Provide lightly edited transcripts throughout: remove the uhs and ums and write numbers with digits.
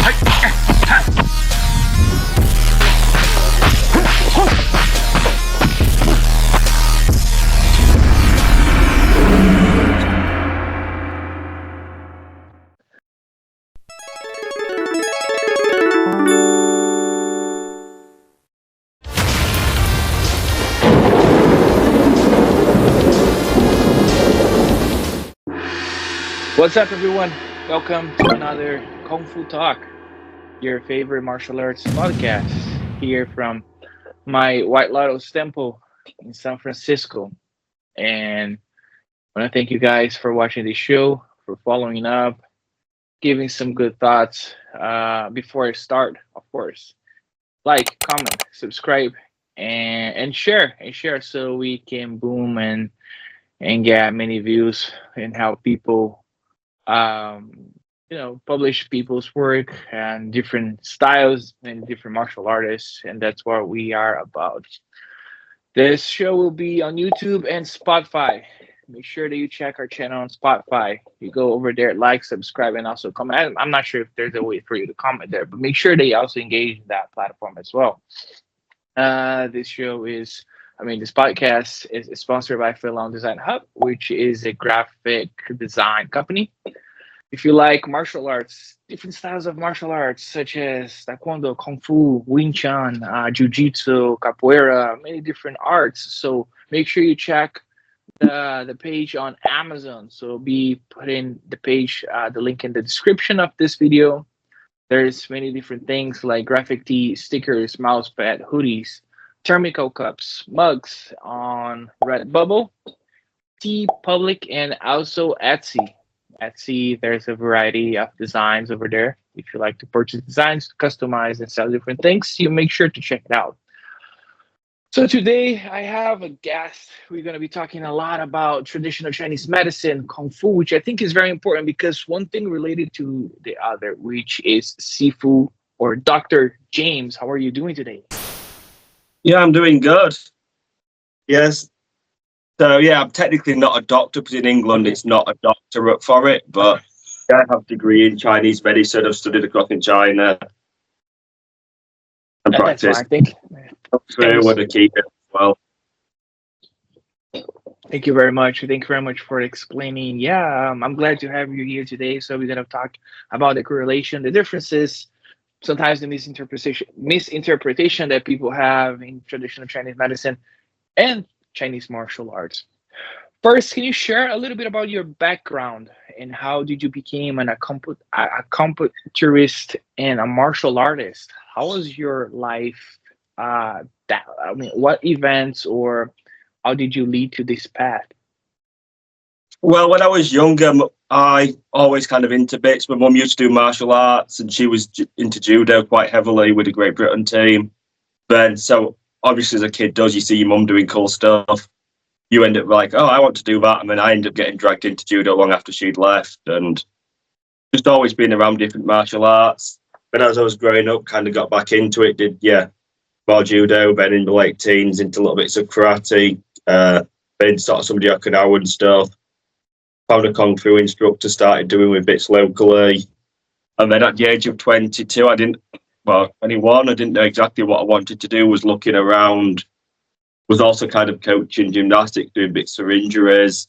What's up, everyone? Welcome to another Kung Fu Talk, your favorite martial arts podcast, here from my White Lotus Temple in San Francisco. And I want to thank you guys for watching this show, for following up, giving some good thoughts. Before I start, of course, like, comment, subscribe, and share so we can boom and get many views and help people um, publish people's work and different styles and different martial artists, and that's what we are about. This show will be on YouTube and Spotify. Make sure that you check our channel on Spotify. You go over there, like, subscribe, and also comment. I'm not sure if there's a way for you to comment there, but make sure that you also engage in that platform as well. This show is, this podcast is sponsored by Philon Design Hub, which is a graphic design company. If you like martial arts, different styles of martial arts, such as Taekwondo, Kung Fu, Wing Chun, Jiu-Jitsu, Capoeira, many different arts. So make sure you check the page on Amazon. So be putting the page, the link in the description of this video. There's many different things like graphic tee, stickers, mousepad, hoodies, thermical cups, mugs on Redbubble, T Public, and also Etsy. Etsy, there's a variety of designs over there. If you like to purchase designs, customize, and sell different things, you make sure to check it out. So today I have a guest. We're going to be talking a lot about traditional Chinese medicine, Kung Fu, which I think is very important because one thing related to the other, which is Sifu or Dr. James. How are you doing today? Yeah, I'm doing good. Yes. So, yeah, I'm technically not a doctor because in England it's not a doctorate for it, but yeah, I have a degree in Chinese medicine. I've studied across in China and practiced. I think. With a key as well. Thank you very much. Thank you very much for explaining. Yeah, I'm glad to have you here today. So we're going to talk about the correlation, the differences, sometimes the misinterpretation that people have in traditional Chinese medicine and Chinese martial arts. First, can you share a little bit about your background and how did you become an acupuncturist and a martial artist? How was your life? What events or how did you lead to this path? Well, when I was younger, I always kind of into bits. My mum used to do martial arts and she was into judo quite heavily with the Great Britain team. Then, so obviously as a kid does, you see your mum doing cool stuff. You end up like, oh, I want to do that. And then I ended up getting dragged into judo long after she'd left and just always been around different martial arts. But as I was growing up, kind of got back into it, more judo, then in the late teens into little bits of karate, then sort of some of the Okinawan stuff. Found a Kung Fu instructor, started doing with bits locally. And then at the age of 22, 21, I didn't know exactly what I wanted to do, was looking around, was also kind of coaching gymnastics, doing bits for injuries.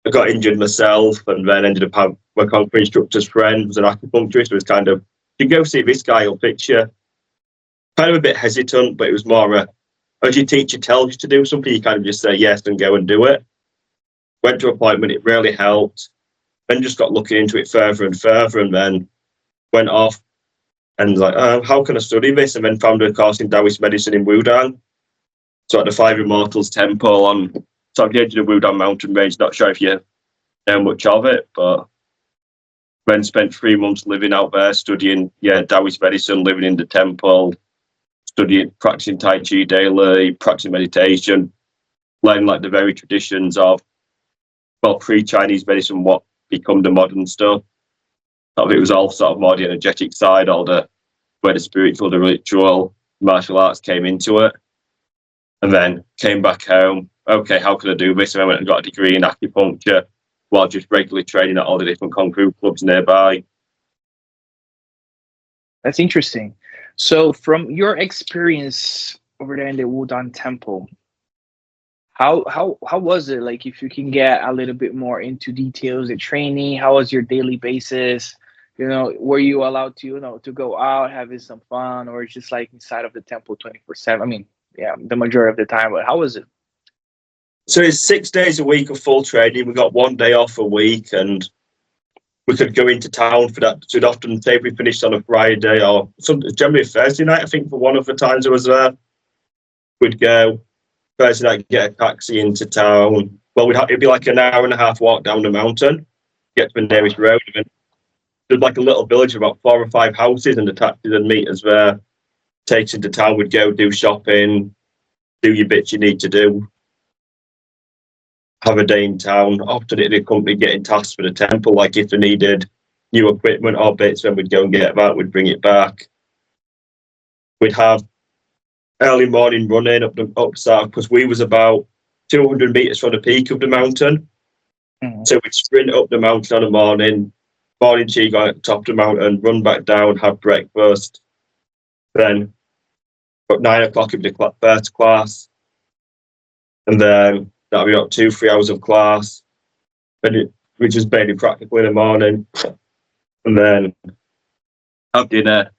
I got injured myself and then ended up having my Kung Fu instructor's friend was an acupuncturist, was kind of, you go see this guy, he'll picture. Kind of a bit hesitant, but it was more as your teacher tells you to do something, you kind of just say yes and go and do it. Went to an appointment, it really helped. Then just got looking into it further and further and then went off and was like, how can I study this? And then found a course in Taoist medicine in Wudang. So at the Five Immortals Temple on sort of the edge of the Wudang mountain range. Not sure if you know much of it, but then spent 3 months living out there, studying Taoist medicine, living in the temple, studying, practicing Tai Chi daily, practicing meditation, learning like the very traditions of pre-Chinese medicine, what become the modern stuff. It was all sort of more the energetic side, where the spiritual, the ritual, martial arts came into it. And then came back home. Okay, how can I do this? And I went and got a degree in acupuncture while just regularly training at all the different Kung Fu clubs nearby. That's interesting. So, from your experience over there in the Wudan Temple, how was it? Like, if you can get a little bit more into details, the training, how was your daily basis? Were you allowed to to go out having some fun, or just like inside of the temple 24/7? I mean, yeah, the majority of the time. But how was it? So it's 6 days a week of full training. We got one day off a week, and we could go into town for that. So we'd often say if we finished on a Friday or generally a Thursday night, I think for one of the times I was there, we'd go Thursday night, get a taxi into town. Well, it'd be like an hour and a half walk down the mountain, get to the nearest road. And there's like a little village of about 4 or 5 houses, and the taxis and meet us there. Takes into town, we'd go do shopping, do your bits you need to do, have a day in town. Often it'd accompany getting tasks for the temple, like if they needed new equipment or bits, then we'd go and get that, we'd bring it back. We'd have early morning running up south, because we was about 200 metres from the peak of the mountain. Mhm. So we'd sprint up the mountain on the morning tea, go at the top of the mountain, run back down, have breakfast. Then at 9 o'clock it'd be the first class. And then that'll be about 2-3 hours of class. Which is mainly practical in the morning. And then have dinner,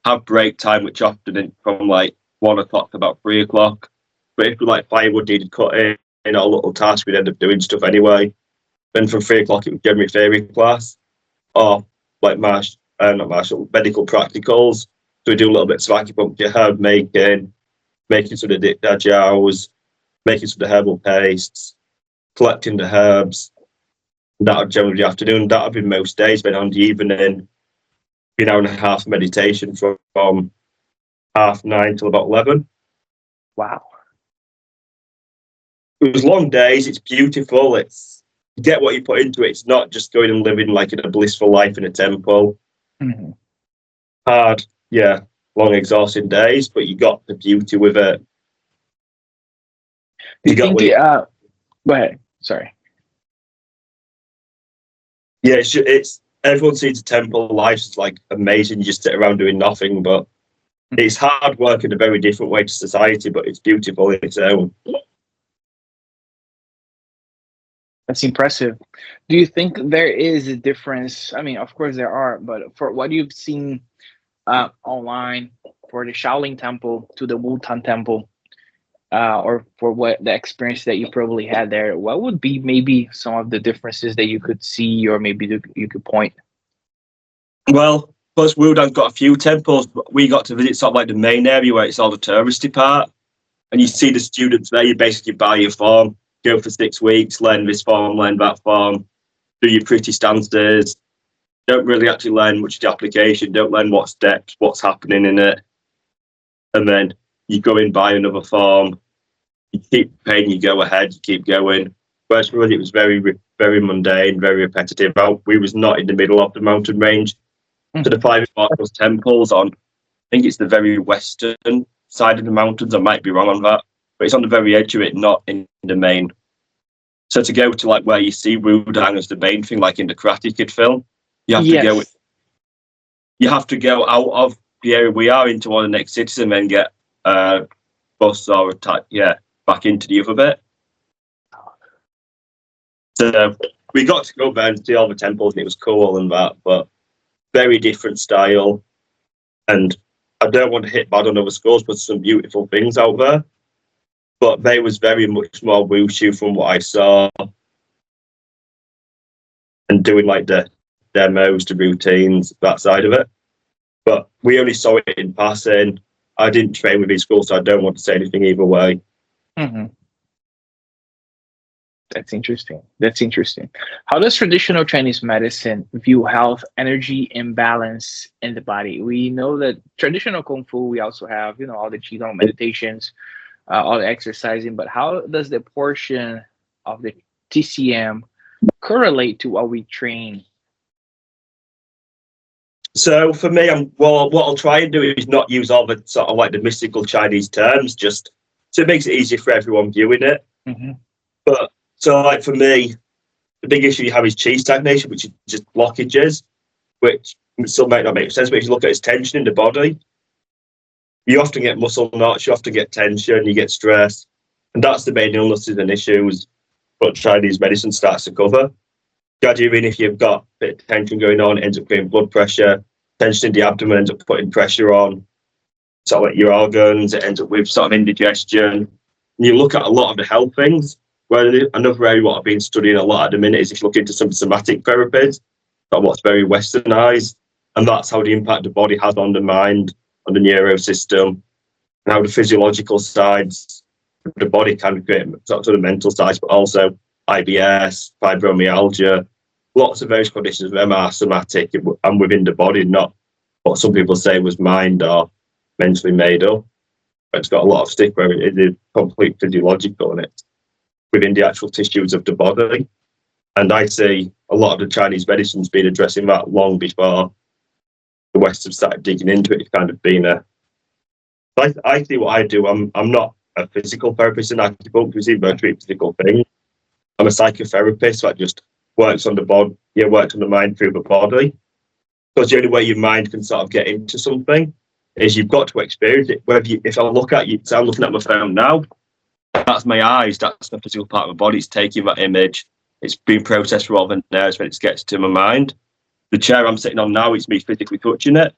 have break time, which often from like 1 o'clock to about 3 o'clock. But if we like firewood needed cutting or a little task, we'd end up doing stuff anyway. Then from 3 o'clock, it was generally theory class or like medical practicals. So we do a little bit of acupuncture, herb making some of the jowls, making some of the herbal pastes, collecting the herbs. That would generally be the afternoon. That would be most days. Then on the evening, an hour and a half meditation from 9:30 till about 11. Wow. It was long days. It's beautiful. You get what you put into it. It's not just going and living like in a blissful life in a temple. Mm-hmm. Hard, yeah, long, exhausting days, but you got the beauty with it. Do you think go ahead. Sorry. Yeah, it's everyone sees a temple life is like amazing. You just sit around doing nothing, but it's hard work in a very different way to society, but it's beautiful in its own. That's impressive. Do you think there is a difference? I mean, of course there are, but for what you've seen online for the Shaolin Temple to the Wutan Temple, or for what the experience that you probably had there, what would be maybe some of the differences that you could see, or maybe you could point? Well, plus Wudan's got a few temples, but we got to visit sort of like the main area where it's all the touristy part, and you see the students there. You basically buy your form, go for 6 weeks, learn this form, learn that form, do your pretty stances. Don't really actually learn much of the application, don't learn what steps, what's happening in it. And then you go in, buy another form, you keep paying, you go ahead, you keep going. Whereas for us, it was very, very mundane, very repetitive. We was not in the middle of the mountain range. So the 5 Sparkles temples on, I think it's the very western side of the mountains. I might be wrong on that, but it's on the very edge of it, not in the main. So to go to like where you see Wudang as the main thing, like in the Karate Kid film, you have to go. You have to go out of the area we are into one of the next cities, and then get a bus or back into the other bit. So we got to go there and see all the temples, and it was cool and that, but very different style. And I don't want to hit bad on other schools, but some beautiful things out there. But they was very much more wushu from what I saw, and doing like the demos, the routines, that side of it. But we only saw it in passing. I didn't train with these schools, so I don't want to say anything either way. Mm-hmm. That's interesting. That's interesting. How does traditional Chinese medicine view health, energy, and balance in the body? We know that traditional Kung Fu, we also have, all the Qigong meditations, all the exercising, but how does the portion of the TCM correlate to what we train? So for me, what I'll try and do is not use all the sort of like the mystical Chinese terms, just so it makes it easier for everyone viewing it. Mm-hmm. But so like for me, the big issue you have is chi stagnation, which is just blockages, which It still might not make sense, but if you look at its tension in the body, you often get muscle knots, you often get tension, you get stress. And that's the main illnesses and issues what Chinese medicine starts to cover. Gradually, if you've got a bit of tension going on, it ends up creating blood pressure. Tension in the abdomen ends up putting pressure on sort of like your organs. It ends up with sort of indigestion. And you look at a lot of the health things. Well, another area what I've been studying a lot at the minute is if you look into some somatic therapies, what's very westernized, and that's how the impact the body has on the mind, on the neuro system, and how the physiological sides of the body can create sort of the mental sides, but also IBS, fibromyalgia, lots of various conditions of them are somatic and within the body, not what some people say was mind or mentally made up. It's got a lot of stick where it is complete physiological and it's within the actual tissues of the body. And I see a lot of the Chinese medicine's been addressing that long before the West have started digging into it. It's kind of been I see what I do. I'm not a physical therapist in acupuncture, but I treat physical things. I'm a psychotherapist that just works on the body, works on the mind through the body. Because the only way your mind can sort of get into something is you've got to experience it. If I look at you, so I'm looking at my phone now, that's my eyes, that's the physical part of my body. It's taking that image, it's being processed through all the nerves when it gets to my mind. The chair I'm sitting on now, it's me physically touching it.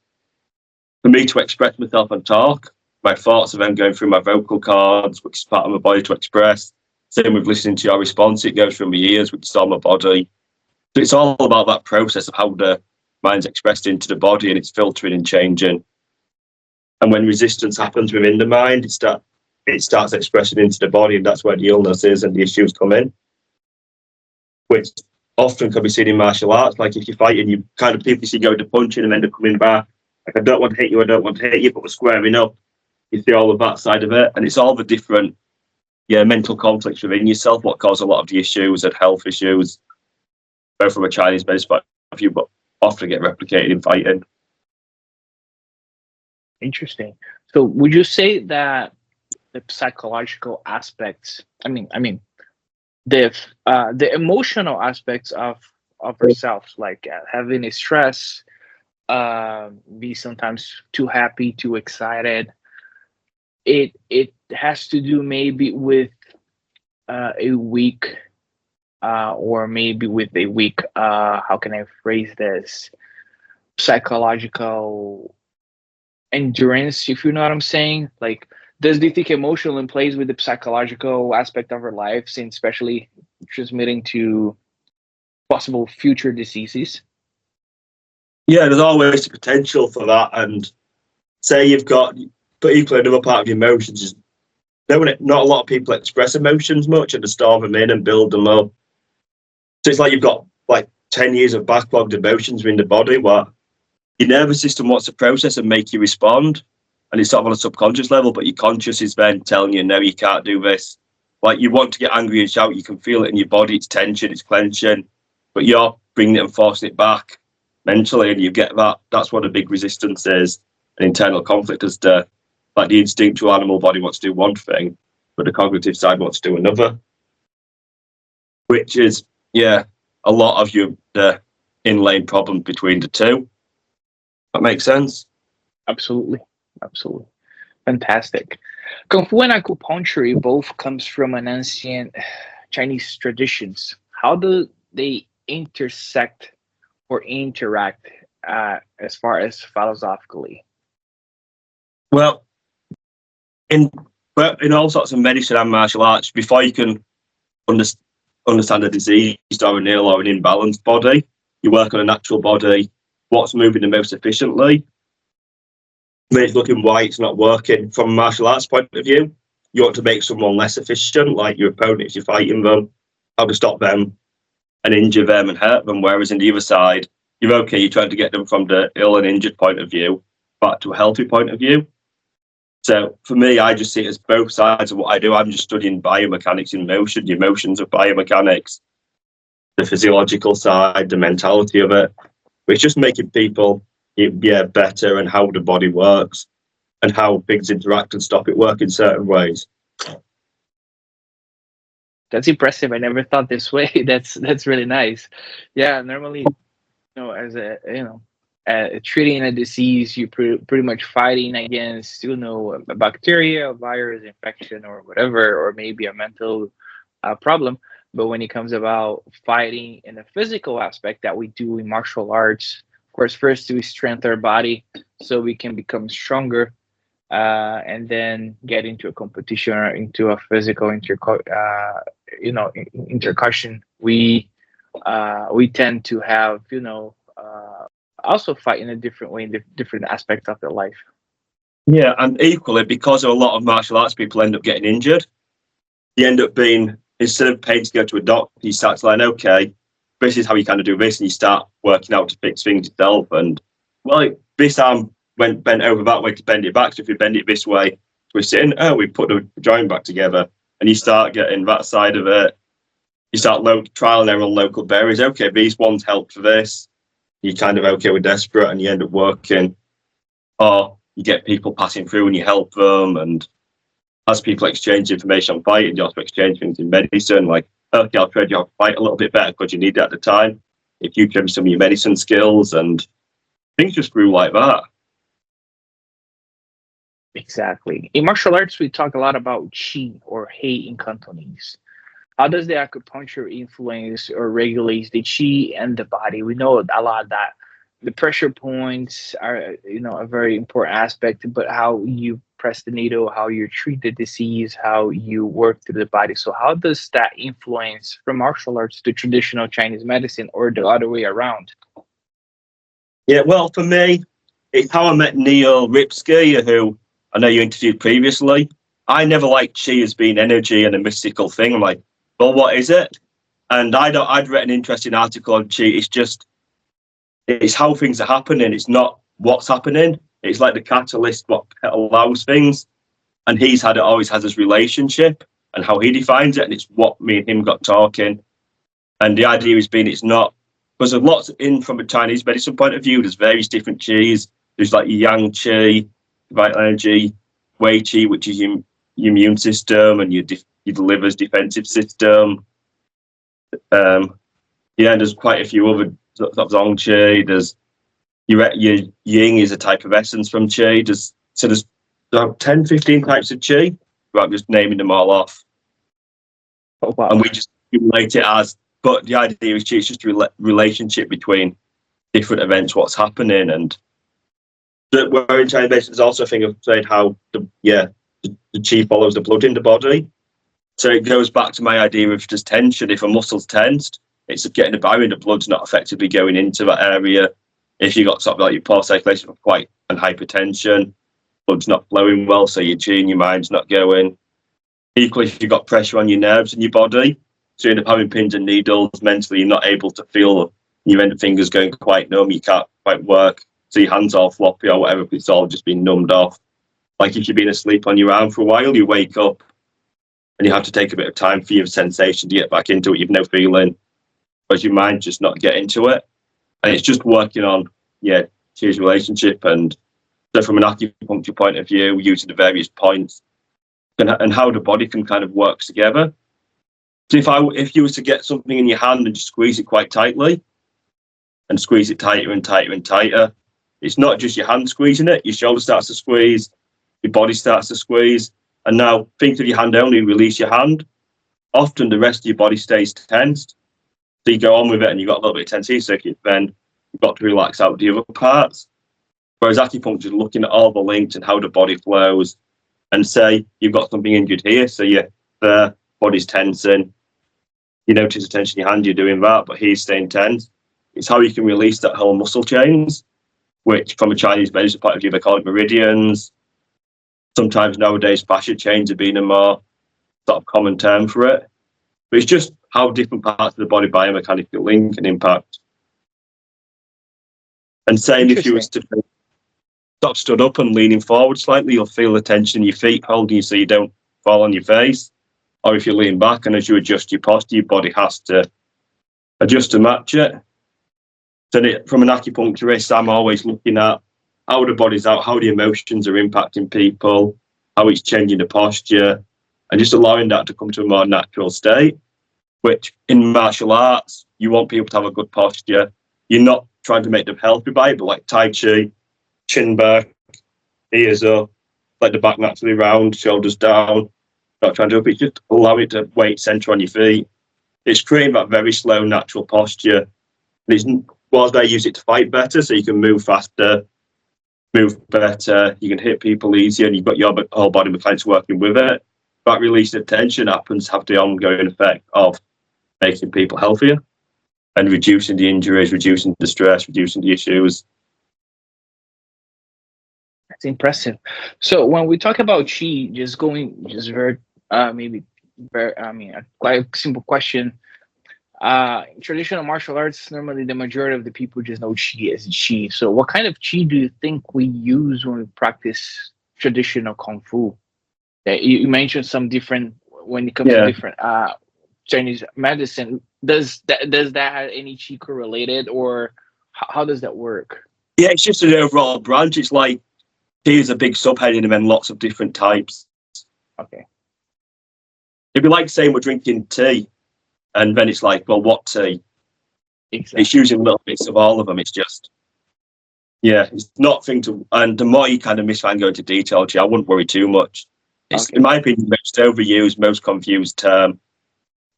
For me to express myself and talk, my thoughts are then going through my vocal cords, which is part of my body to express. Same with listening to your response, it goes through my ears, which is all my body. So it's all about that process of how the mind's expressed into the body and it's filtering and changing. And when resistance happens within the mind, it starts expressing into the body, and that's where the illnesses and the issues come in, which often can be seen in martial arts. Like if you're fighting, you kind of people see going to punching and end up coming back. Like, I don't want to hit you, I don't want to hit you, but we're squaring up. You see all of that side of it, and it's all the different mental conflicts within yourself what cause a lot of the issues and health issues, both from a Chinese medicine point of view, but often get replicated in fighting. Interesting. So would you say that the psychological aspects, the emotional aspects of ourselves, like having a stress, be sometimes too happy, too excited, it has to do maybe with a weak or maybe with a weak how can I phrase this, psychological endurance, if you know what I'm saying. Like, do you think emotional plays with the psychological aspect of our lives, and especially transmitting to possible future diseases? Yeah, there's always the potential for that. And say you've got, but equally another part of your emotions is not a lot of people express emotions much and to store them in and build them up. So it's like you've got like 10 years of backlogged emotions in the body where your nervous system wants to process and make you respond. And it's sort of on a subconscious level, but your conscious is then telling you, no, you can't do this. Like you want to get angry and shout, you can feel it in your body, it's tension, it's clenching, but you're bringing it and forcing it back mentally, and you get that. That's what a big resistance is, an internal conflict as to, like the instinctual animal body wants to do one thing, but the cognitive side wants to do another, which is, a lot of the inlaying problem between the two. That makes sense? Absolutely. Fantastic. Kung Fu and acupuncture both comes from an ancient Chinese traditions. How do they intersect or interact as far as philosophically? Well, in all sorts of medicine and martial arts, before you can understand a disease or an ill or an imbalanced body, you work on a natural body, what's moving the most efficiently. When it's looking why it's not working from a martial arts point of view, you want to make someone less efficient, like your opponent, if you're fighting them, how to stop them and injure them and hurt them. Whereas in the other side, you're trying to get them from the ill and injured point of view back to a healthy point of view. So for me, I just see it as both sides of what I do. I'm just studying biomechanics in motion, the emotions of biomechanics, the physiological side, the mentality of it. It's just making people better and how the body works and how things interact and stop it work in certain ways. That's impressive. I never thought this way. That's really nice. Yeah, normally, as a treating a disease, you pretty much fighting against, a bacteria, a virus, infection, or whatever, or maybe a mental problem. But when it comes about fighting in the physical aspect that we do in martial arts, of course, first we strengthen our body so we can become stronger, and then get into a competition or into a physical intercussion. We tend to have, also fight in a different way in different aspects of their life. Yeah, and equally, because of a lot of martial arts people end up getting injured, you end up being, instead of paying to go to a doctor, you start to like, okay, this is how you kind of do this, and you start working out to fix things yourself. And, well, this arm went bent over that way to bend it back, so if you bend it this way, we're sitting, we put the joint back together, and you start getting that side of it. You start trial and error on local berries. Okay, these ones help for this. You kind of, okay, we're desperate, and you end up working. Or you get people passing through and you help them, and as people exchange information on fighting, you also exchange things in medicine, like, okay, I'll trade you how to fight a little bit better because you need it at the time. If you give some of your medicine skills, and things just grew like that. Exactly. In martial arts, we talk a lot about qi or hei in Cantonese. How does the acupuncture influence or regulates the qi and the body? We know a lot that the pressure points are, a very important aspect, but how you press the needle, how you treat the disease, how you work through the body. So how does that influence from martial arts to traditional Chinese medicine, or the other way around? Yeah, well, for me, it's how I met Neil Ripsky, who I know you interviewed previously. I never liked qi as being energy and a mystical thing. I'm like, well, what is it? And I'd read an interesting article on qi. It's how things are happening. It's not what's happening. It's like the catalyst, what allows things. And always has this relationship and how he defines it. And it's what me and him got talking. And the idea has been, it's not, because there's lots from a Chinese medicine point of view, there's various different qis. There's like yang qi, vital energy, wei qi, which is your immune system and your liver's defensive system. There's quite a few other sort of zong qi. There's your yin is a type of essence from qi. There's about 10, 15 types of qi. I'm just naming them all off. Oh, wow. And we just relate it as, but the idea is qi is just a relationship between different events, what's happening. And where in Chinese medicine, there's also a thing of saying how the qi follows the blood in the body. So it goes back to my idea of just tension. If a muscle's tensed, it's getting a barrier, the blood's not effectively going into that area. If you got sort of like your poor circulation and hypertension, blood's not flowing well, so your qi and your mind's not going. Equally, if you've got pressure on your nerves in your body, so you end up having pins and needles, mentally you're not able to feel, your end fingers going quite numb, you can't quite work, so your hands all floppy or whatever, it's all just been numbed off. Like if you've been asleep on your arm for a while, you wake up and you have to take a bit of time for your sensation to get back into it. You've no feeling, because your mind's just not getting to it. And it's just working on, qi's relationship. And so from an acupuncture point of view, using the various points and how the body can kind of work together. So if you was to get something in your hand and just squeeze it quite tightly and squeeze it tighter and tighter and tighter, it's not just your hand squeezing it, your shoulder starts to squeeze, your body starts to squeeze. And now think of your hand only, release your hand. Often the rest of your body stays tensed. So you go on with it and you've got a little bit of tension, so then you've got to relax out the other parts. Whereas acupuncture is looking at all the links and how the body flows, and say you've got something injured here, so the body's tensing. You notice the tension in your hand, you're doing that, but he's staying tense. It's how you can release that whole muscle chains, which from a Chinese medicine point of view, they call it meridians. Sometimes nowadays fascia chains are being a more sort of common term for it. But it's just how different parts of the body biomechanically link and impact. And saying if you was to stop stood up and leaning forward slightly, you'll feel the tension in your feet holding you so you don't fall on your face. Or if you lean back and as you adjust your posture, your body has to adjust to match it. So from an acupuncturist, I'm always looking at how the body's out, how the emotions are impacting people, how it's changing the posture, and just allowing that to come to a more natural state, which in martial arts, you want people to have a good posture. You're not trying to make them healthy by it, but like Tai Chi, chin back, ears up, let the back naturally round, shoulders down. Not trying to up it, just allow it to weight center on your feet. It's creating that very slow, natural posture. It's, whilst they use it to fight better, so you can move faster, move better, you can hit people easier, and you've got your whole body mechanics working with it. That release of tension happens to have the ongoing effect of making people healthier and reducing the injuries, reducing the stress, reducing the issues. That's impressive. So when we talk about chi, just very maybe very a quite simple question. In traditional martial arts, normally the majority of the people just know chi as chi. So what kind of chi do you think we use when we practice traditional kung fu? You mentioned some different when it comes to different Chinese medicine. Does that have any chi correlated, or how does that work? Yeah, it's just an overall branch. It's like there's a big subheading and then lots of different types. Okay. It'd be like saying we're drinking tea, and then it's like, well, what tea? Exactly. It's using little bits of all of them. It's just, yeah, it's not a thing to. And the more you kind of miss and go into detail, I wouldn't worry too much. It's, in my opinion, the most overused, most confused term.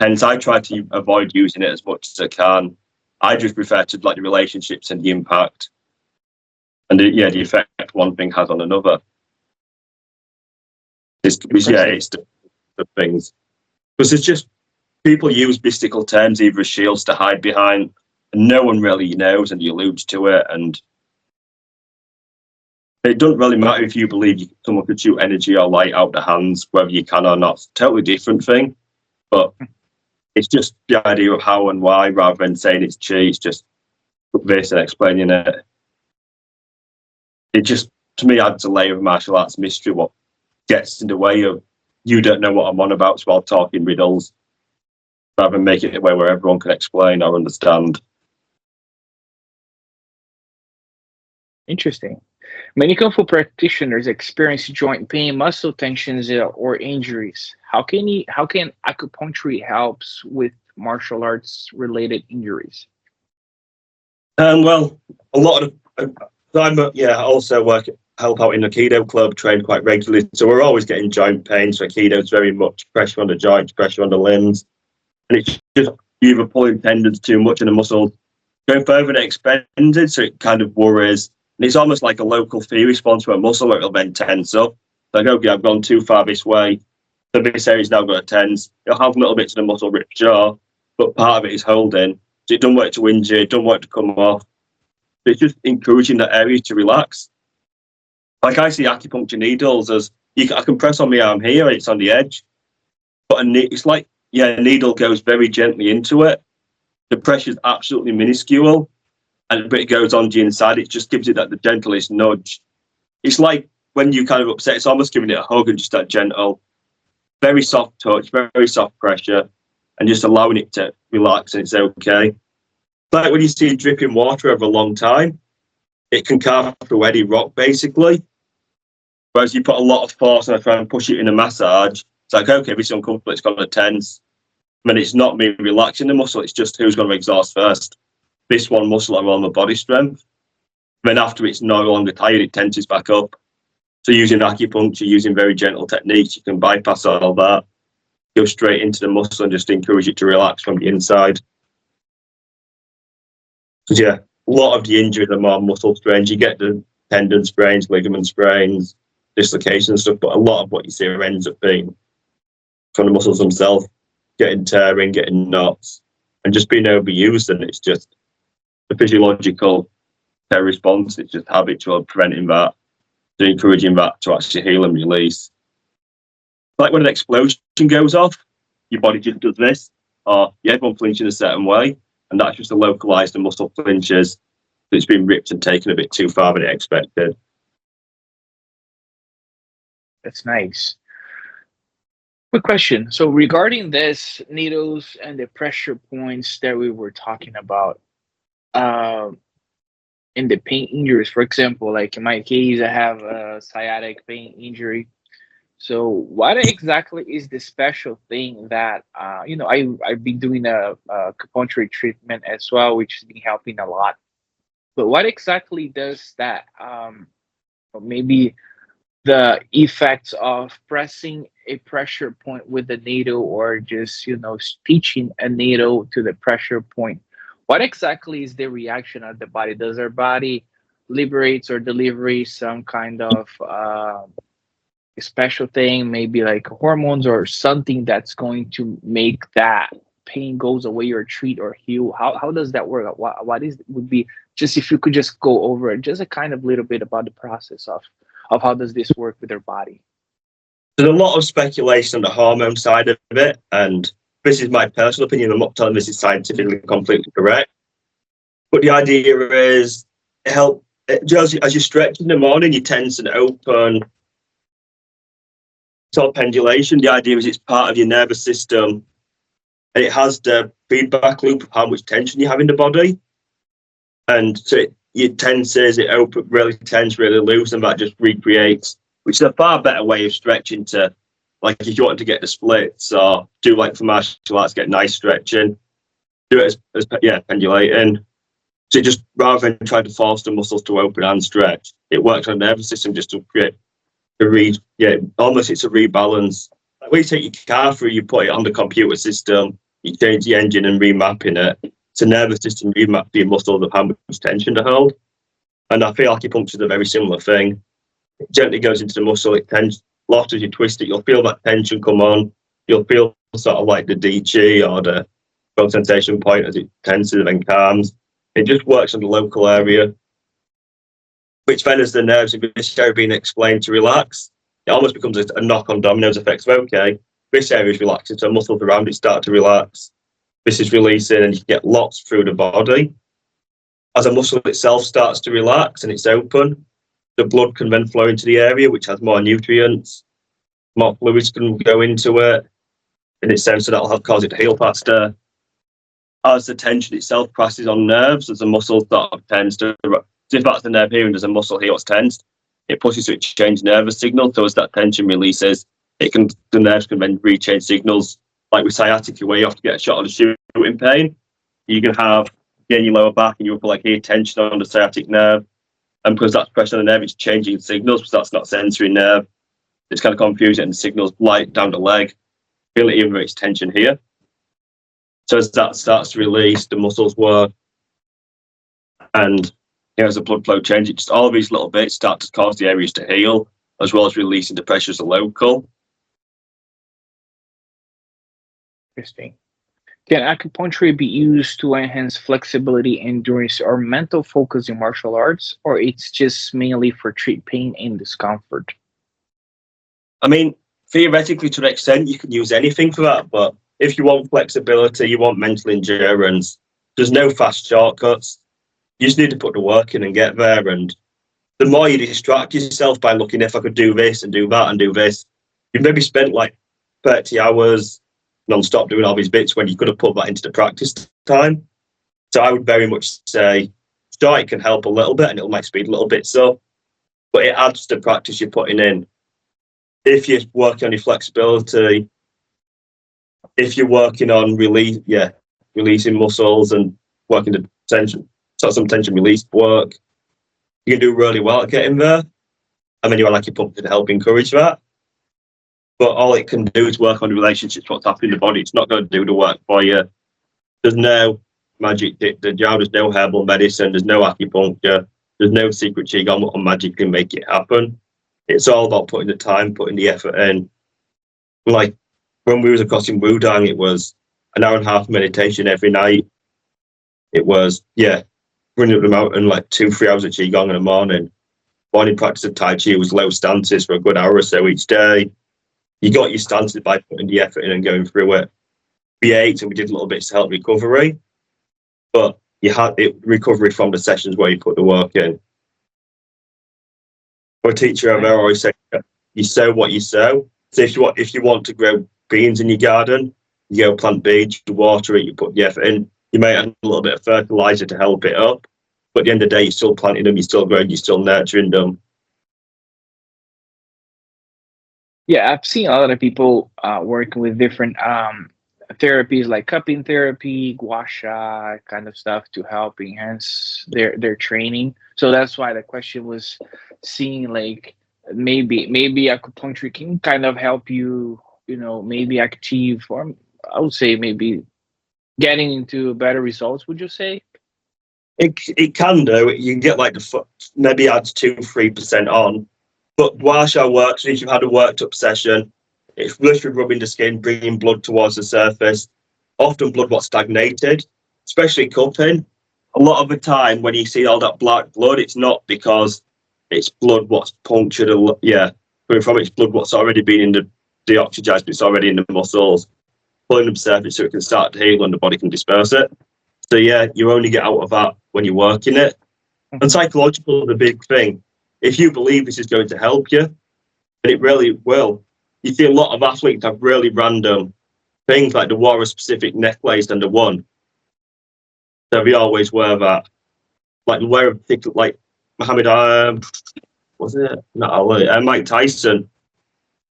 Hence, I try to avoid using it as much as I can. I just refer to like the relationships and the impact, and the effect one thing has on another. It's the things, because it's just people use mystical terms either as shields to hide behind, and no one really knows, and he alludes to it, and it doesn't really matter if you believe someone could shoot energy or light out the hands, whether you can or not. It's a totally different thing, but it's just the idea of how and why, rather than saying it's chi. It's just this and explaining it. It just, to me, adds a layer of martial arts mystery. What gets in the way of you don't know what I'm on about while talking riddles, rather than making it where everyone can explain or understand. Interesting. Many Kung Fu practitioners experience joint pain, muscle tensions, or injuries. How can acupuncture helps with martial arts related injuries? Well, a lot of I also help out in the Aikido club, train quite regularly, so we're always getting joint pain. So Aikido is very much pressure on the joints, pressure on the limbs, and it's just you either pulling tendons too much and the muscle going further than expanded, so it kind of worries. And it's almost like a local fear response to a muscle where it'll then tense up. Like, okay, I've gone too far this way, so this area's now got to tense. It'll have little bits of the muscle rip jaw, but part of it is holding. So it doesn't want it to injure, it doesn't want it to come off. It's just encouraging that area to relax. Like I see acupuncture needles as I can press on my arm here, it's on the edge. But it's like, a needle goes very gently into it. The pressure is absolutely minuscule, but it goes on the inside. It just gives it the gentlest nudge. It's like when you kind of upset, it's almost giving it a hug and just that gentle, very soft touch, very soft pressure, and just allowing it to relax and it's okay. Like when you see dripping water over a long time, it can carve through any rock basically. Whereas you put a lot of force and I try and push it in a massage, it's like, okay, this is uncomfortable, it's going to tense. I mean, it's not me relaxing the muscle, it's just who's going to exhaust first. This one muscle or all my body strength. Then after it's no longer tired, it tenses back up. So using acupuncture, using very gentle techniques, you can bypass all that, go straight into the muscle and just encourage it to relax from the inside. Because a lot of the injuries are more muscle strains. You get the tendon sprains, ligament sprains, dislocations and stuff, but a lot of what you see ends up being from the muscles themselves, getting tearing, getting knots, and just being overused. And it's just the physiological tear response. It's just habitual, preventing that, to encouraging that to actually heal and release. Like when an explosion goes off, your body just does this, or everyone flinches a certain way, and that's just a localized and muscle flinches that's been ripped and taken a bit too far than it expected. That's nice. Quick question. So regarding this needles and the pressure points that we were talking about, in the pain injuries, for example, like in my case, I have a sciatic pain injury. So what exactly is the special thing that I've been doing a acupuncture treatment as well, which has been helping a lot. But what exactly does that? Maybe the effects of pressing a pressure point with the needle, or just stitching a needle to the pressure point. What exactly is the reaction of the body? Does our body liberates or delivers some kind of special thing, maybe like hormones or something that's going to make that pain goes away or treat or heal? How does that work? What is would be, just if you could just go over it, just a kind of little bit about the process of how does this work with their body? There's a lot of speculation on the hormone side of it, and this is my personal opinion. I'm not telling this is scientifically completely correct, but the idea is as you stretch in the morning, you tense and open. It's all pendulation. The idea is it's part of your nervous system, and it has the feedback loop of how much tension you have in the body. And so it tenses, it open, really tense, really loose, and that just recreates, which is a far better way of stretching to, like, if you want to get the splits or do like for martial arts, get nice stretching, do it as pendulating. So just rather than trying to force the muscles to open and stretch, it works on the nervous system just to create almost it's a rebalance. Like when you take your car through, you put it on the computer system, you change the engine and remapping it. It's a nervous system remap for your muscles of how much tension to hold. And I feel acupuncture is a very similar thing. It gently goes into the muscle, it tends, lot as you twist it, you'll feel that tension come on. You'll feel sort of like the D-chi or the growth sensation point as it tenses and calms. It just works on the local area, which then as the nerves in this area being explained to relax, it almost becomes a knock-on dominoes effect. So, okay, this area is relaxing, so muscles around it start to relax. This is releasing, and you get lots through the body. As a muscle itself starts to relax and it's open, the blood can then flow into the area, which has more nutrients, more fluids can go into it, in its sense, so that'll cause it to heal faster. As the tension itself passes on nerves, as the muscle sort of tends to, if that's the nerve here and there's a muscle here what's tensed, it pushes to exchange nervous signal. So as that tension releases, the nerves can then rechange signals. Like with sciatica, where you have to get a shot of the shooting pain, you can have in your lower back and you will like here tension on the sciatic nerve. And because that's pressure on the nerve, it's changing signals because that's not sensory nerve. It's kind of confusing, and the signals light down the leg. Feel it even though it's tension here. So as that starts to release, the muscles work, and as the blood flow changes, just all of these little bits start to cause the areas to heal, as well as releasing the pressures of local. Interesting. Can acupuncture be used to enhance flexibility, endurance, or mental focus in martial arts, or it's just mainly for treat pain and discomfort? I mean, theoretically, to an extent, you can use anything for that, but if you want flexibility, you want mental endurance, there's no fast shortcuts. You just need to put the work in and get there. And the more you distract yourself by looking, if I could do this and do that and do this, you've maybe spent like 30 hours non-stop doing all these bits when you could have put that into the practice time. So I would very much say, sure, it can help a little bit and it'll make speed a little bit, so, but it adds to the practice you're putting in. If you're working on your flexibility, if you're working on releasing muscles and working the tension, so some tension release work, you can do really well at getting there. And then you're like your pumping to help encourage that. But all it can do is work on the relationships, what's happening in the body. It's not going to do the work for you. There's no magic, there's no herbal medicine, there's no acupuncture, there's no secret qigong or magic can make it happen. It's all about putting the time, putting the effort in. Like when we was across in Wudang, it was an hour and a half meditation every night. It was, running up the mountain, like 2-3 hours of qigong in the morning. Morning practice of Tai Chi was low stances for a good hour or so each day. You got your stances by putting the effort in and going through it. We ate and we did little bits to help recovery, but you had it recovery from the sessions where you put the work in. For a teacher, I've always said, you sow what you sow. So if you want to grow beans in your garden, you go plant beans, you water it, you put the effort in. You may add a little bit of fertilizer to help it up, but at the end of the day, you're still planting them, you're still growing, you're still nurturing them. Yeah, I've seen a lot of people working with different therapies like cupping therapy, gua sha kind of stuff to help enhance their training. So that's why the question was seeing like maybe acupuncture can kind of help you, maybe achieve, or I would say maybe getting into better results. Would you say? It can do. You can get like maybe adds 2-3% on, but gua sha works if you've had a worked up session. It's literally rubbing the skin, bringing blood towards the surface. Often blood what's stagnated, especially cupping. A lot of the time when you see all that black blood, it's not because it's blood what's punctured. Yeah, coming from it's blood what's already been in the deoxygenized, but it's already in the muscles, pulling the surface so it can start to heal and the body can disperse it. So yeah, you only get out of that when you're working it. And psychological is the big thing. If you believe this is going to help you, and it really will. You see a lot of athletes have really random things like the wore a specific necklace and the one. So we always wear that. Like wear a particular, like Muhammad, was it? Not Ali, Mike Tyson.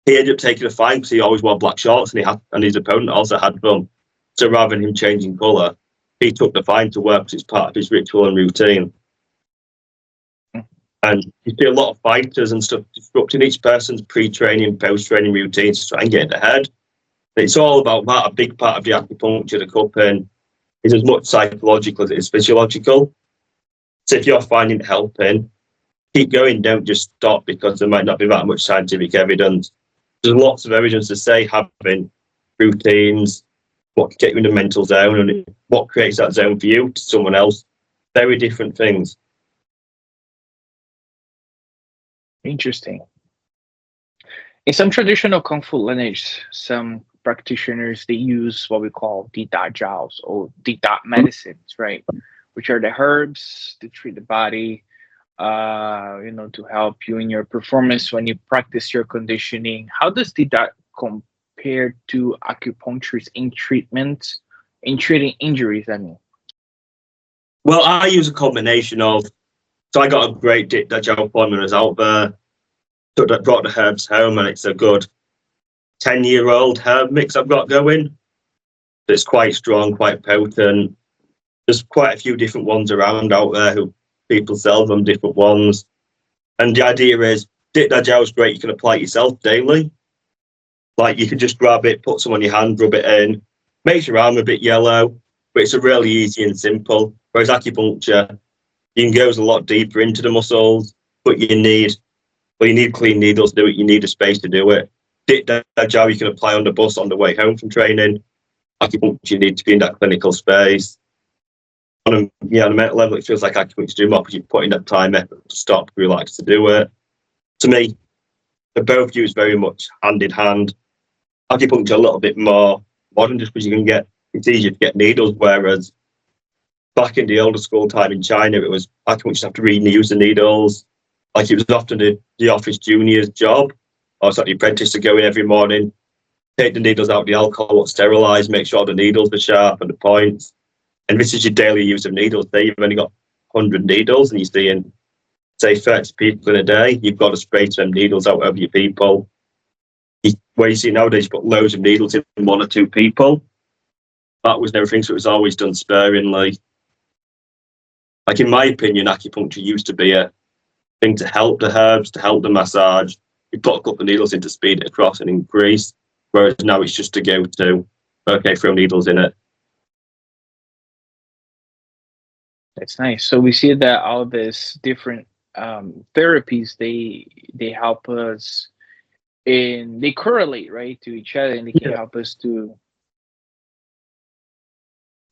He ended up taking a fine because he always wore black shorts and his opponent also had them. So rather than him changing colour, he took the fine to work because it's part of his ritual and routine. And you see a lot of fighters and stuff disrupting each person's pre-training, post-training routines to try and get ahead. It's all about that. A big part of the acupuncture, the cupping, is as much psychological as it is physiological. So if you're finding it helping, keep going. Don't just stop because there might not be that much scientific evidence. There's lots of evidence to say having routines, what can get you in the mental zone, and what creates that zone for you to someone else. Very different things. Interesting. In some traditional kung fu lineage, some practitioners they use what we call di da jiaos or di da medicines, right? Which are the herbs to treat the body, to help you in your performance when you practice your conditioning. How does di da compare to acupuncturists in treating injuries? I mean, well, I use a combination of. So I got a great di da jiao appointment when I was out there. Brought the herbs home, and it's a good 10-year-old herb mix I've got going. It's quite strong, quite potent. There's quite a few different ones around out there who people sell them, different ones. And the idea is, di da jiao is great. You can apply it yourself daily. Like you can just grab it, put some on your hand, rub it in. Makes your arm a bit yellow, but it's a really easy and simple. Whereas acupuncture, you can go a lot deeper into the muscles, but you need clean needles to do it. You need a space to do it. Di da jiao you can apply on the bus on the way home from training. Acupuncture, you need to be in that clinical space. On a mental level, it feels like acupuncture do more because you put in that time, effort to stop, relax to do it. To me, they're both used very much hand in hand. Acupuncture a little bit more modern just because it's easier to get needles, whereas back in the older school time in China, it was acupuncture have to read and use the needles. Like it was often the office junior's job, or it's like the apprentice to go in every morning, take the needles out, the alcohol, sterilise, make sure the needles are sharp and the points. And this is your daily use of needles. There you've only got 100 needles and you're seeing, say, 30 people in a day. You've got to spray them needles out over your people. Where you see nowadays, you put loads of needles in one or two people. That was never thing, so it was always done sparingly. Like in my opinion, acupuncture used to be a thing to help the herbs, to help the massage. You put a couple of needles in to speed it across and increase, whereas now it's just to go to, okay, throw needles in it. that's nice. So we see that all these different therapies they help us and they correlate right to each other, and they can help us to.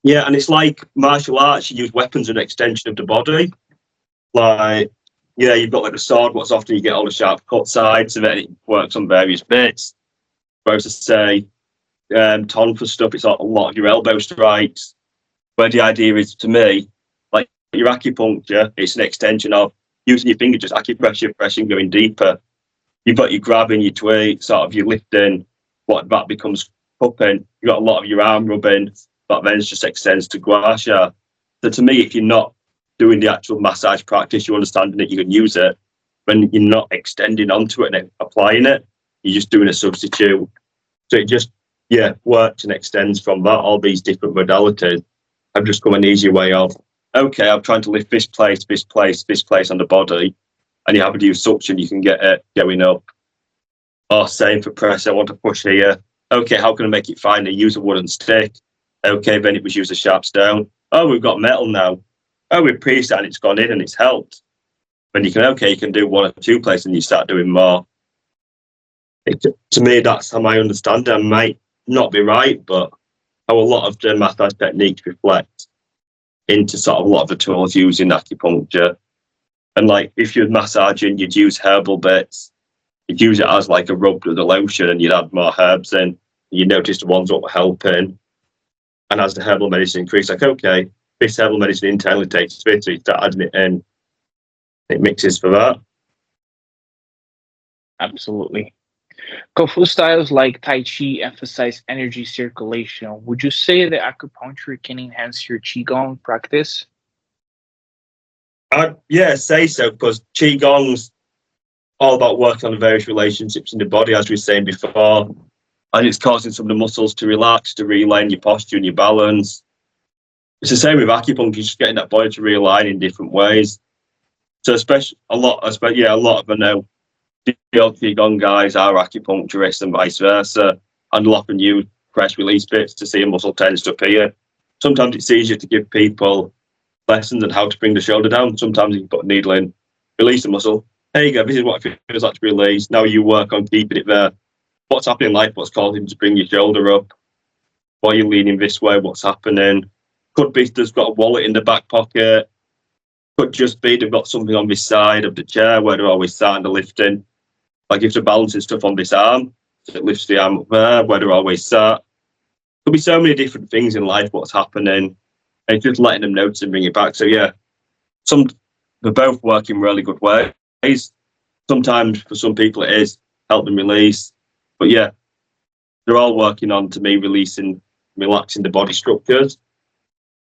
Yeah, and it's like martial arts. You use weapons as an extension of the body. Like, yeah, you've got like a sword. What's often you get all the sharp cut sides of it. And it works on various bits. Whereas to say, ton for stuff, it's a lot of your elbow strikes. Where the idea is, to me, like your acupuncture, it's an extension of using your finger, just acupressure, pressing, going deeper. You've got your grabbing, your tweak, sort of your lifting. What that becomes cupping. You've got a lot of your arm rubbing. That then just extends to gua sha. So to me, if you're not doing the actual massage practice, you're understanding that you can use it. When you're not extending onto it and applying it, you're just doing a substitute. So it just works and extends from that. All these different modalities have just come an easier way of, okay, I'm trying to lift this place on the body, and you have to use suction, you can get it going up. Or same for press, I want to push here. Okay, how can I make it finer? Use a wooden stick. Okay, then it was use a sharp stone. Oh, we've got metal now. Oh, we've preset and it's gone in and it's helped. When you can do one or two places and you start doing more. To me, that's how I understand it. I might not be right, but how a lot of the massage techniques reflect into sort of a lot of the tools used in acupuncture. And like if you're massaging, you'd use herbal bits. You'd use it as like a rub with the lotion and you'd add more herbs in. You notice the ones that were helping. And as the herbal medicine increased, like, okay, this herbal medicine internally takes fit, so you start adding it in. It mixes for that. Absolutely. Kung Fu styles like Tai Chi emphasize energy circulation. Would you say that acupuncture can enhance your Qigong practice? I'd say so, because Qigong's all about working on the various relationships in the body, as we were saying before. And it's causing some of the muscles to relax, to realign your posture and your balance. It's the same with acupuncture, just getting that body to realign in different ways. So especially a lot of I know the old Qigong guys are acupuncturists and vice versa, and they'll often use press release bits to see a muscle tensed up here. Sometimes it's easier to give people lessons on how to bring the shoulder down. Sometimes you can put a needle in, release the muscle. There you go, this is what it feels like to release. Now you work on keeping it there. What's happening in life, what's causing to bring your shoulder up? Why you're leaning this way, what's happening? Could be there's got a wallet in the back pocket. Could just be they've got something on this side of the chair where they're always sat and lifting. Like if they're balancing stuff on this arm, so it lifts the arm up there where they're always sat. Could be so many different things in life, what's happening, and just letting them notice and bring it back. So they're both working really good ways. Sometimes for some people it is help them release. But they're all working on, to me, relaxing the body structures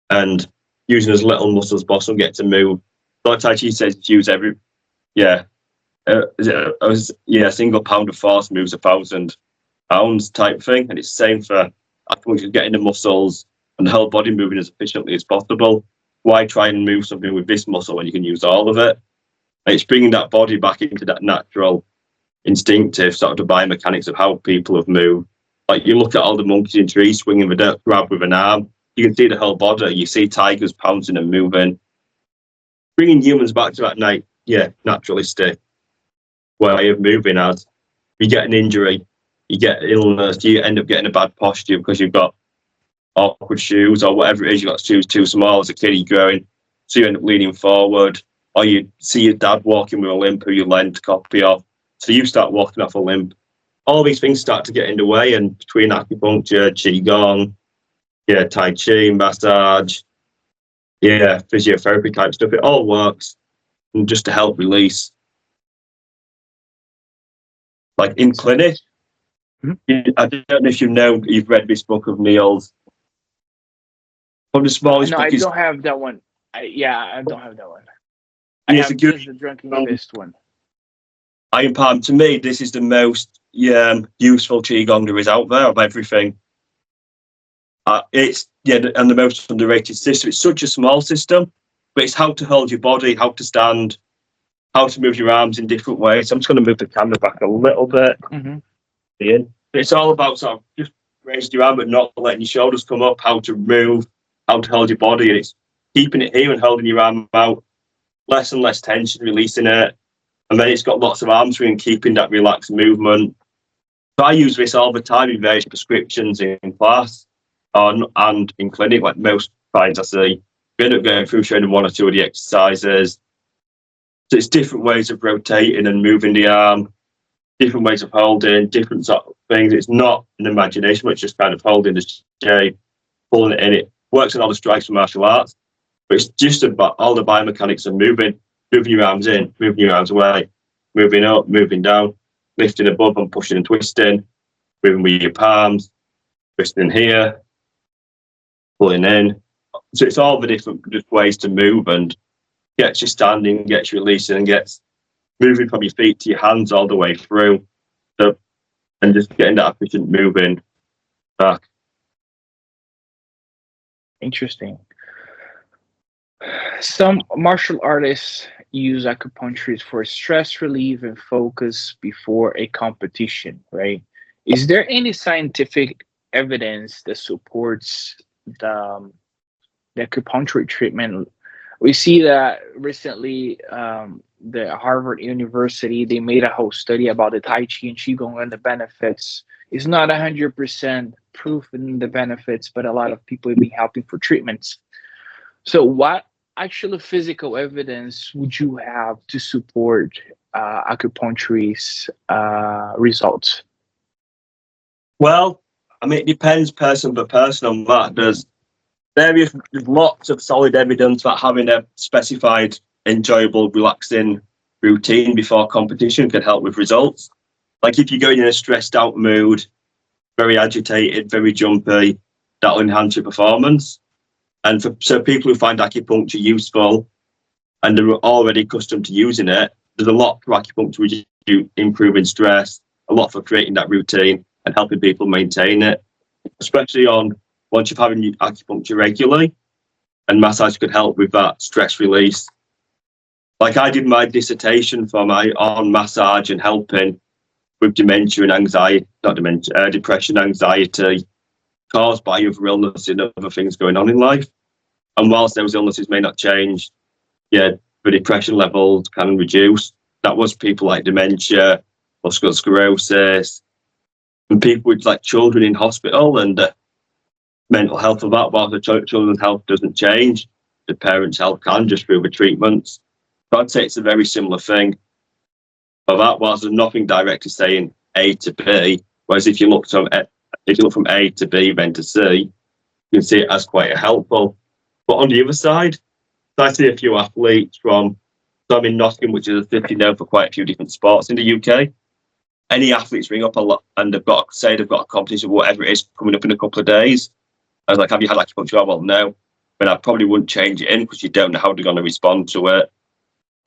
and using as little muscles as possible, get to move. Like Tai Chi says, it's use every, a single pound of force moves 1,000 pounds type thing. And it's the same for acupuncture, getting the muscles and the whole body moving as efficiently as possible. Why try and move something with this muscle when you can use all of it? And it's bringing that body back into that natural, instinctive sort of the biomechanics of how people have moved. Like you look at all the monkeys in trees swinging with a grab with an arm, you can see the whole body. You see tigers pouncing and moving. Bringing humans back to that naturalistic way of moving. As you get an injury, you get illness, you end up getting a bad posture because you've got awkward shoes or whatever it is. You got shoes too small as a kid. You're growing, so you end up leaning forward, or you see your dad walking with a limp who you lend to copy off. So you start walking off a limp. All these things start to get in the way, and between acupuncture, qigong, tai chi, massage, physiotherapy type stuff, it all works, and just to help release. Like in clinic, I don't know if you've read this book of Neil's. From the smallest No, book I don't have that one. I don't have that one. I It's have a good- just the Drunken Fist one. Iron Palm, to me, this is the most useful qigong there is out there of everything. It's and the most underrated system. It's such a small system, but it's how to hold your body, how to stand, how to move your arms in different ways. I'm just going to move the camera back a little bit. Mm-hmm. It's all about sort of just raising your arm but not letting your shoulders come up, how to move, how to hold your body, and it's keeping it here and holding your arm out, less and less tension, releasing it. And then it's got lots of arm swing, keeping that relaxed movement. So I use this all the time in various prescriptions in class and in clinic, like most clients I see. We end up going through showing them one or two of the exercises. So it's different ways of rotating and moving the arm, different ways of holding, different sort of things. It's not an imagination, it's just kind of holding the shape, pulling it in. It works on all the strikes for martial arts, but it's just about all the biomechanics of moving your arms in, moving your arms away, moving up, moving down, lifting above and pushing and twisting, moving with your palms, twisting here, pulling in. So it's all the different ways to move and gets you standing, gets you releasing, and gets moving from your feet to your hands all the way through. So, and just getting that efficient moving. back. Interesting. Some martial artists use acupuncture for stress relief and focus before a competition, right? Is there any scientific evidence that supports the, the acupuncture treatment? We see that recently, the Harvard University they made a whole study about the Tai Chi and Qigong and the benefits. It's not 100% proof in the benefits, but a lot of people have been helping for treatments. So, what actual physical evidence would you have to support acupuncture's results? Well, I mean, it depends person by person on that. There's lots of solid evidence that having a specified, enjoyable, relaxing routine before competition can help with results. Like if you're going in a stressed out mood, very agitated, very jumpy, that'll enhance your performance. And so people who find acupuncture useful and are already accustomed to using it, there's a lot for acupuncture which is improving stress, a lot for creating that routine and helping people maintain it, especially on once you're having acupuncture regularly, and massage could help with that stress release. Like I did my dissertation on massage and helping with dementia and anxiety, not dementia, depression, anxiety caused by other illnesses and other things going on in life. And whilst those illnesses may not change, yeah, the depression levels can reduce. That was people like dementia, multiple sclerosis, and people with like children in hospital and mental health of that. While the children's health doesn't change, the parents' health can just through the treatments. So I'd say it's a very similar thing. But that whilst there's nothing directly saying A to B, whereas if you look from A to B then to C, you can see it as quite helpful. But on the other side, I see a few athletes from, so I'm in Nottingham, which is a city known for quite a few different sports in the UK. Any athletes ring up a lot and they've got a competition, whatever it is, coming up in a couple of days. I was like, have you had acupuncture? Oh, well, no. But I probably wouldn't change it in because you don't know how they're going to respond to it.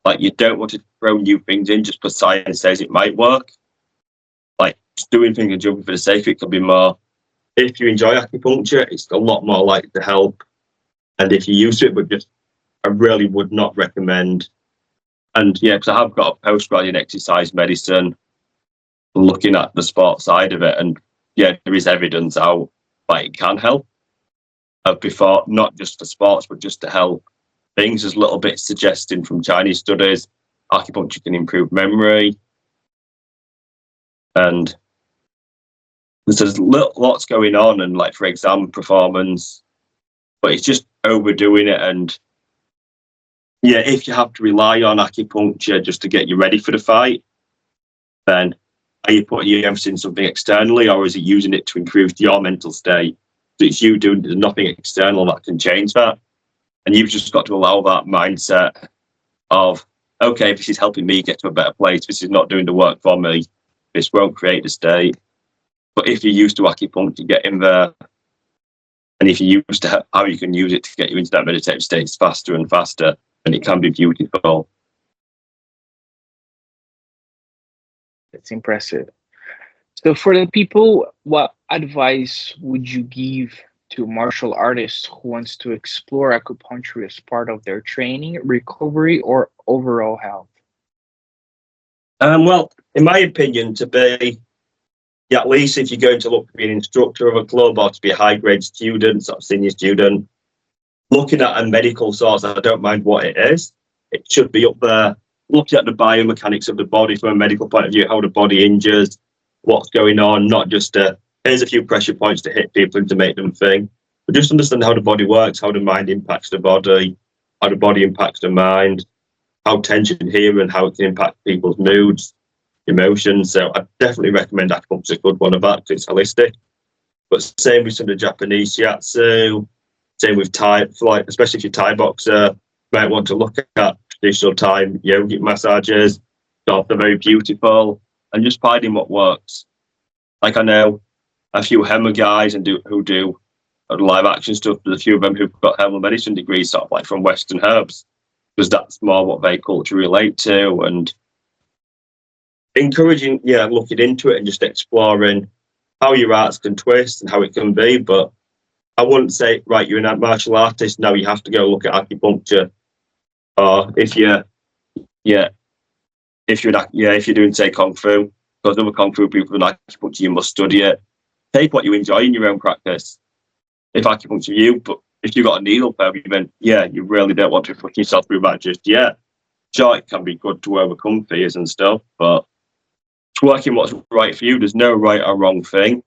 Like, you don't want to throw new things in just because science says it might work. Like, just doing things and jumping for the sake of it can be more. If you enjoy acupuncture, it's a lot more likely to help. And if you're used to it, but just, I really would not recommend. And yeah, because I have got a postgrad in exercise medicine, looking at the sport side of it. And yeah, there is evidence out that it can help before, not just for sports, but just to help things. There's little bits suggesting from Chinese studies, acupuncture can improve memory. And there's lots going on, and like for exam performance, but it's just overdoing it. And yeah, if you have to rely on acupuncture just to get you ready for the fight, then are you putting your emphasis in something externally, or is it using it to improve your mental state? So it's you doing, there's nothing external that can change that. And you've just got to allow that mindset of, okay, this is helping me get to a better place. This is not doing the work for me. This won't create the state. But if you're used to acupuncture, get in there. And if you're used to how you can use it to get you into that meditative state faster and faster, then it can be beautiful. It's impressive. So, for the people, what advice would you give to martial artists who wants to explore acupuncture as part of their training, recovery, or overall health? Well, in my opinion, to be, yeah, at least if you're going to look to be an instructor of a club or to be a high-grade student, sort of senior student, looking at a medical source, I don't mind what it is. It should be up there, looking at the biomechanics of the body from a medical point of view, how the body injures, what's going on, not just here's a few pressure points to hit people and to make them think, but just understand how the body works, how the mind impacts the body, how the body impacts the mind, how tension here and how it can impact people's moods, emotions. So I definitely recommend acupuncture is a good one of that because it's holistic. But same with some of the Japanese shiatsu, same with Thai, like especially if you're Thai boxer, you might want to look at traditional Thai yogic massages. They're very beautiful, and just finding what works. Like I know a few Hema guys who do live action stuff. There's a few of them who've got herbal medicine degrees, sort of like from Western herbs, because that's more what they culturally relate to. And encouraging, looking into it and just exploring how your arts can twist and how it can be, but I wouldn't say, right, you're a martial artist, now you have to go look at acupuncture. Or yeah, if you're doing, say, Kung Fu, because other Kung Fu people in acupuncture, you must study it. Take what you enjoy in your own practice. If acupuncture you, but if you've got a needle per then you really don't want to put yourself through that just yet. Sure, it can be good to overcome fears and stuff, but it's working what's right for you. There's no right or wrong thing.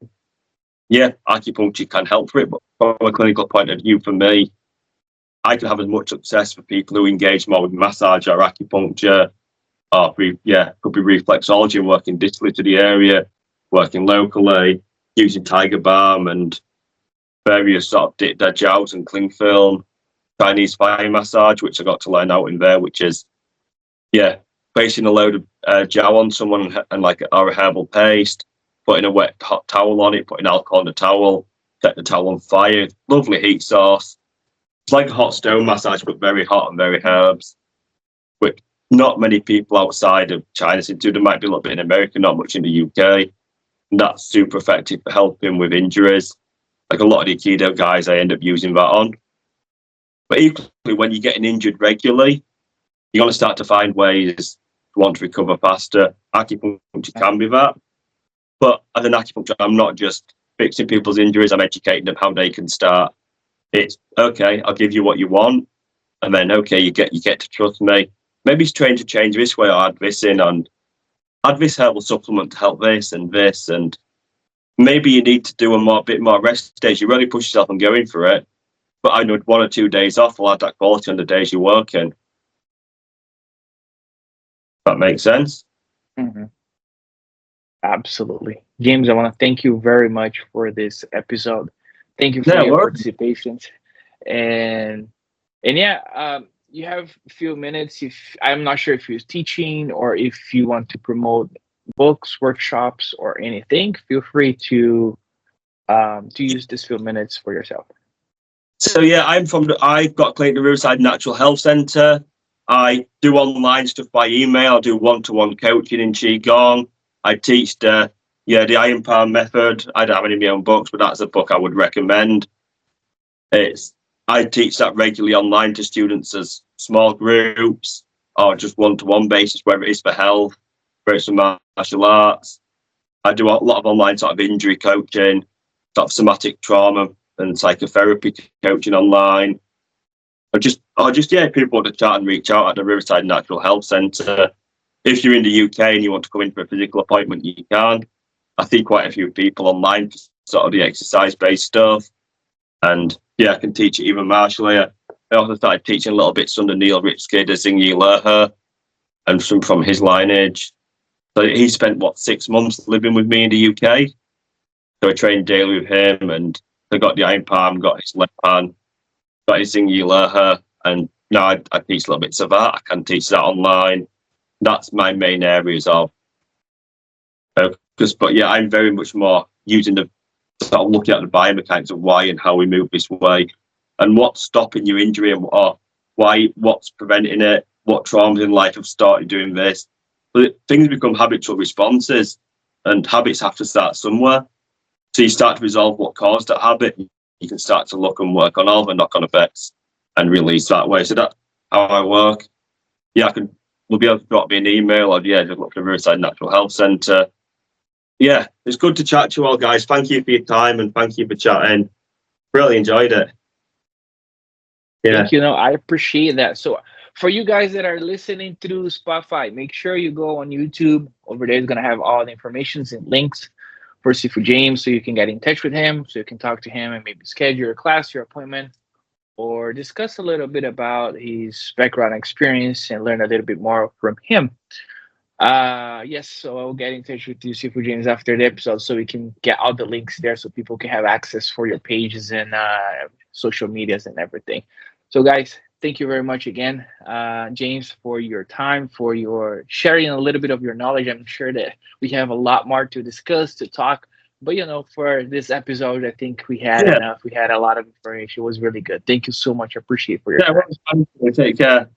Yeah, acupuncture can help for it, but from a clinical point of view, for me, I can have as much success for people who engage more with massage or acupuncture, or could be reflexology and working distally to the area, working locally, using tiger balm and various sort of jiaos and cling film, Chinese fire massage, which I got to learn out in there, which is placing a load of jiao on someone and or a herbal paste, putting a wet hot towel on it, putting alcohol in the towel, set the towel on fire, lovely heat source. It's like a hot stone massage, but very hot and very herbs, which not many people outside of China seem to. There might be a little bit in America, not much in the UK. And that's super effective for helping with injuries. Like a lot of the Aikido guys, I end up using that on. But equally, when you're getting injured regularly, you're going to start to find ways to want to recover faster. Acupuncture can be that. But as an acupuncturist, I'm not just fixing people's injuries, I'm educating them how they can start. It's, okay, I'll give you what you want. And then, okay, you get to trust me. Maybe it's trying to change this way or add this in and add this herbal supplement to help this. And maybe you need to do a bit more rest days. You really push yourself and go in for it. But I know 1 or 2 days off will add that quality on the days you're working. That makes sense? Mm-hmm. Absolutely. James, I want to thank you very much for this episode. Thank you for your participation. And you have a few minutes. If I'm not sure if you're teaching or if you want to promote books, workshops, or anything, feel free to use this few minutes for yourself. So I've got a clinic at the Riverside Natural Health Centre. I do online stuff by email. I do one-to-one coaching in Qigong. I teach the Iron Palm method. I don't have any of my own books, but that's a book I would recommend. I teach that regularly online to students as small groups or just one-to-one basis, whether it's for health, whether it's for martial arts. I do a lot of online sort of injury coaching, sort of somatic trauma and psychotherapy coaching online. People want to chat and reach out at the Riverside Natural Health Centre. If you're in the UK and you want to come in for a physical appointment, you can. I see quite a few people online for sort of the exercise-based stuff. And I can teach it even martially. I also started teaching a little bit under Neil Ripskid, Xingyi Lehe, and some from his lineage. So he spent, 6 months living with me in the UK. So I trained daily with him, and I got the Iron Palm, got his left hand, got his Xingyi Lehe, and now I teach little bits of that. I can teach that online. That's my main areas of I'm very much more using the sort of looking at the biomechanics of why and how we move this way, and what's stopping your injury, and what's preventing it, what traumas in life have started doing this. But things become habitual responses, and habits have to start somewhere. So you start to resolve what caused that habit. You can start to look and work on all the knock-on effects and release that way. So that's how I work. We'll be able to drop me an email or just look for Riverside Natural Health Centre. Yeah, it's good to chat to you all, guys. Thank you for your time and thank you for chatting. Really enjoyed it. Yeah. Thank you. I appreciate that. So for you guys that are listening through Spotify, make sure you go on YouTube. Over there is going to have all the information and links for Sifu James, so you can get in touch with him, so you can talk to him and maybe schedule your class, your appointment, or discuss a little bit about his background experience and learn a little bit more from him. So I'll get in touch with you, Sifu James, after the episode, so we can get all the links there so people can have access for your pages and social medias and everything. So guys, thank you very much again, James, for your time, for your sharing a little bit of your knowledge. I'm sure that we have a lot more to discuss, to talk, but for this episode, I think we had enough. We had a lot of information. It was really good. Thank you so much. I appreciate for your time. Take care.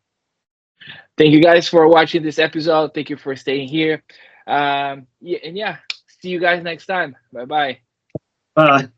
Thank you guys for watching this episode. Thank you for staying here. See you guys next time. Bye-bye. Bye.